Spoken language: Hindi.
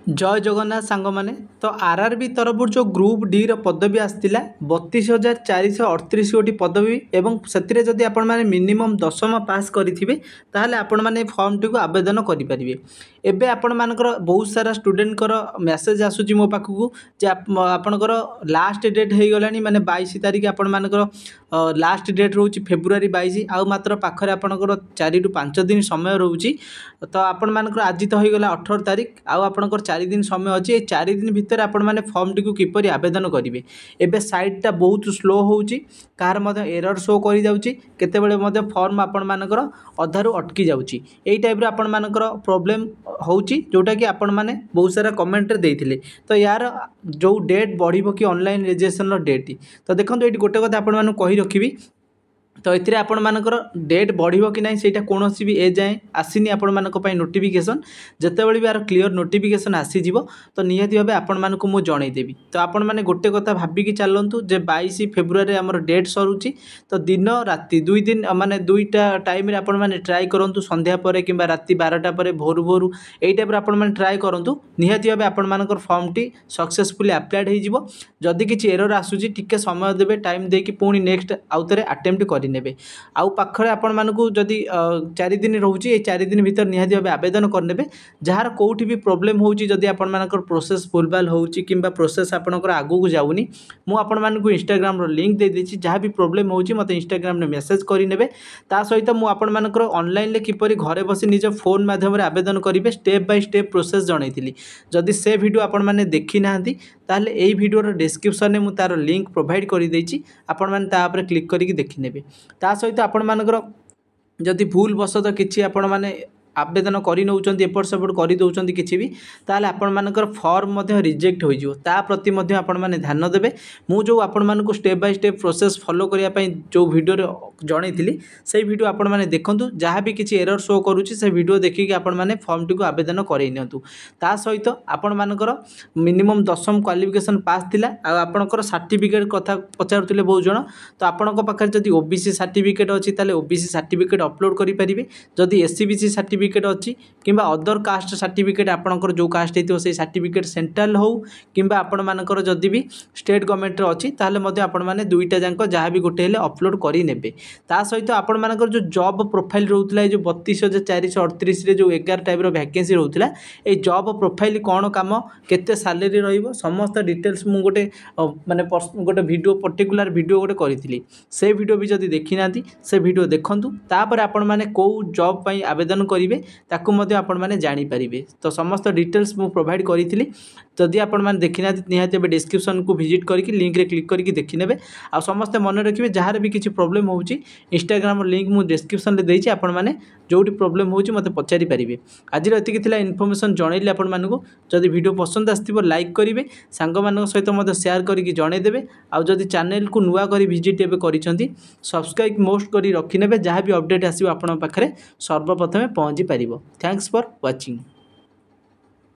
जय जगन्नाथ सांग माने तो आरआरबी तरफ जो ग्रुप डी रो पदवी आसला 32,438 गोटी पदवी एवं से जदि आपण मैंने मिनिमम 10मा पास करेंगे ताहले आपण मैंने फॉर्म टी को आवेदन करेंगे। एबे आपण मानकर बहुत सारा स्टूडेंट मेसेज आसूची मो पाखक जे आपणकर लास्ट डेट हो गलानी माने 22 तारिख आपण मानकर लास्ट डेट रोची फेब्रुआरी 22 आउ मात्र पाखरे आपणकर 4 रु 5 दिन समय रोची। तो आपण मानकर आज तो हो गला 18 तारिख आउ आपणकर 4 दिन समय अच्छी। ये 4 दिन भितर आपण मैंने फॉर्म टी किपर आवेदन करेंगे। एबे साइटटा बहुत स्लो होउची कार मध्य एरर शो करि जाउची केतेबेले मध्य फॉर्म आपण मानकर अधारु अटकी जाउची। एई टाइप रो आपण मानकर प्रॉब्लम होउची जोटा कि आपण माने बहुत सारा कमेंट रे देथिले। तो यार जो डेट बढ़िबो कि ऑनलाइन रजिस्ट्रेशन रो डेट तो देखंतु एटी गोटे कथा आपण माने कहि रखिबी। तो ये आपण मानकर डेट बढ़िबो कि नहीं सेटा कोनोसी भी ए जाए आसीनी आपण मानक पई नोटिफिकेशन जेतेबेले भी यार क्लियर नोटिफिकेशन आसी जिवो तो निहाती भाबे आपण मानक मु जणै देबी। तो आपण माने गोटे कथा भाबी कि चलंतु जे 22 फेब्रुआरी हमर डेट सरुची तो दिन राति 2 दिन माने दुईटा टाइम रे आपण माने ट्राई करंतु संध्या परे किबा राति 12टा परे भोर भोर एई टाइप रे आपण माने ट्राई करंतु निहाती भाबे आपण मानकर फॉर्म टी सक्सेसफुली अप्लाइड हे जिवो। जदि किछि एरर आसुची टिके समय देबे टाइम देकी पुणी नेक्स्ट आउतरे अटेम्प्ट करि नेबे। आउ पाखरे आपण मानकु जदि 4 दिन रोची ए 4 दिन भीतर निहाती भाबे आवेदन करनेबे। जार कोठी भी प्रॉब्लम होउची जदि आपण मानकर प्रोसेस भूलभाल होउची किंबा प्रोसेस आपणकर आगु को जाउनी मु आपण मानकु इंस्टाग्राम रो लिंक दे देछि। जहाँ भी प्रॉब्लम होउची मते इंस्टाग्राम ने मेसेज करि नेबे। ता सहित मु आपण मानकर ऑनलाइन ले किपरि घरे बसी निज फोन माध्यम रे आवेदन करिवे स्टेप बाय स्टेप प्रोसेस जणैतिली। जदि से वीडियो आपण माने देखि नाहंती ताहले एई वीडियो रो डिस्क्रिप्शन में मु तार लिंक प्रोवाइड करि देछि आपण माने ता ऊपर क्लिक करिक देखि नेबे। ता सहित आपण मानकर जदि भूल बसत किछि आपण माने आवेदन करि नउचंती एपट सेपट करि दउचंती किछि भी ताले आपण मानकर फॉर्म मध्ये रिजेक्ट होई जिवो। ता प्रति मध्ये आपण माने ध्यान देबे। मु जो आपण मानकु step by step process follow करिया पई जो वीडियो रे जणैतिली से वीडियो आपण माने देखंतु। जहाँ भी किछि एरर शो करूची से वीडियो देखि कि आपण माने फॉर्म टी को आवेदन करै नियंतु। ता सहित आपण मानकर मिनिमम 10म क्वालिफिकेशन पास थिला आ आपणकर सर्टिफिकेट कथा पचारुतिले बहुत जण। तो आपणक पाखरे जदि ओबीसी सर्टिफिकेट अछि ताले ओबीसी सर्टिफिकेट अपलोड करि परिबे। जदि एससीबीसी सर्टिफिकेट अच्छी किंबा अदर कास्ट सर्टिफिकेट आपणकर जो कास्ट हेतियो से सर्टिफिकेट सेंट्रल हो किंबा आपण मानकर जदि भी स्टेट गवर्नमेंट रो अछि ताले मध्ये आपण माने दुईटा जांक जहाँ भी गोटे हेले अपलोड करि नेबे। ता सहित आपण मानकर जो जॉब प्रोफाइल रहउतला जो 32,438 रे जो 11 टाइप रो वैकेंसी रहउतला ए जॉब प्रोफाइल कोन काम केते सैलरी रहइबो समस्त डिटेल्स मु गोटे माने गोटे वीडियो पर्टिकुलर वीडियो गोटे करिथिली। से वीडियो भी जदि देखि नांती से वीडियो देखंतु तापर आपण माने को जॉब पई आवेदन करिवे ताकू मध्य आपण माने जानि परिबे। तो समस्त डिटेल्स मु प्रोवाइड करिथिली। जदि आपण माने देखि नांती निहाती बे डिस्क्रिप्शन को विजिट करिकि लिंक रे क्लिक करिकि देखि नेबे। आ समस्त मन रखिबे जहार भी किछि प्रॉब्लम होउची इंस्टाग्राम लिंक मु डिस्क्रिप्शन रे देइछि आपण माने जोटी प्रॉब्लम होउची मते पचारि परिबे। आज एतिकि थिला इन्फॉर्मेशन जणैली आपण मानकु। जदि वीडियो पसंद आस्तिबो लाइक करिवे सांग मानक सहित मते शेयर करिकि जणै देबे। आ जदि चैनल को नुवा करी विजिट एबे करिसंती सब्सक्राइब मोस्ट करी रखि नेबे। जहाँ भी अपडेट आसीबो आपण पाखरे सर्वप्रथमे पहुंची पारिबो। Thanks for watching.